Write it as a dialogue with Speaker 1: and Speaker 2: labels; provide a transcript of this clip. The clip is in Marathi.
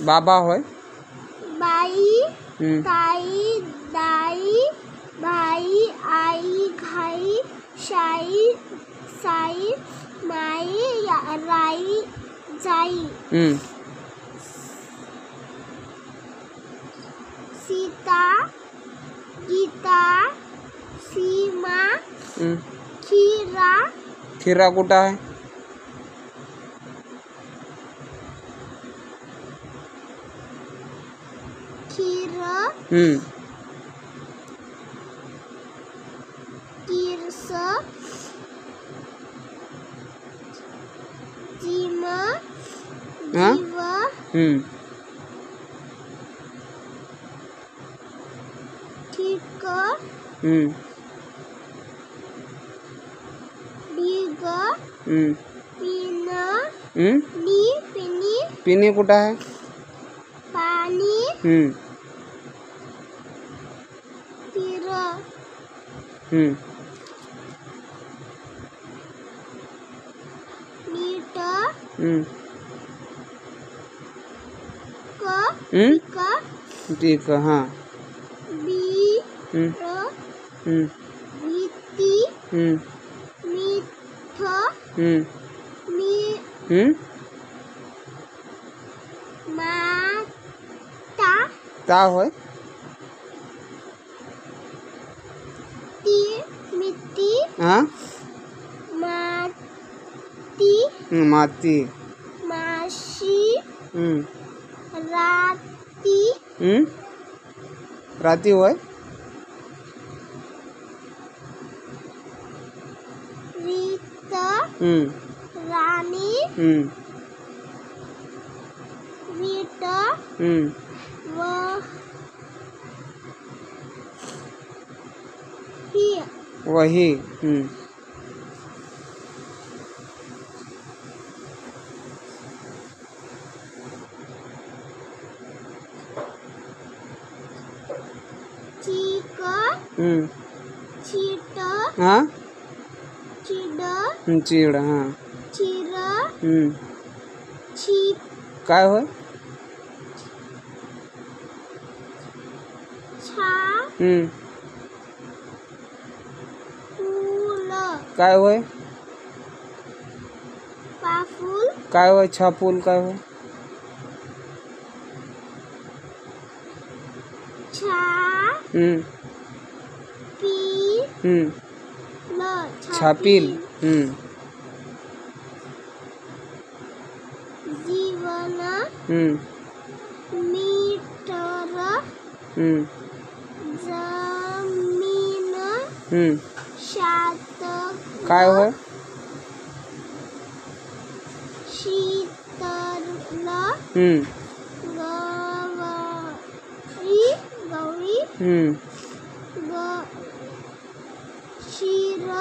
Speaker 1: बाबा होय.
Speaker 2: बाई, ताई, दाई, भाई, आई, घाई, शाई, साई, माई, राई, जाई. सीता, गीता, सीमा, खीरा.
Speaker 1: खीरा कुठं आहे?
Speaker 2: खीर, किरस, जीम, जीव, ठीक, ढीग, पिन, नी, पिनी.
Speaker 1: पिनी कुठं आहे?
Speaker 2: पाणी, तीर, मीठ,
Speaker 1: ठीक. हाँ.
Speaker 2: बीर, भीती, मीठ, माता.
Speaker 1: ता होय.
Speaker 2: ती, मिती, माती,
Speaker 1: माती.
Speaker 2: माशी, राती,
Speaker 1: राती होय.
Speaker 2: रीत, राणी, वीट,
Speaker 1: वही.
Speaker 2: चीक, चीट, चिड,
Speaker 1: चीड.
Speaker 2: चिर,
Speaker 1: चीप. काय होय?
Speaker 2: छा, फूल.
Speaker 1: काय होय?
Speaker 2: पाफूल.
Speaker 1: काय होय? छापूल. काय होय?
Speaker 2: छा, पी, ल,
Speaker 1: छापील.
Speaker 2: जीवन, मीटर, जमीन, शातक.
Speaker 1: काय होय?
Speaker 2: शीतल, गौरी, शीर.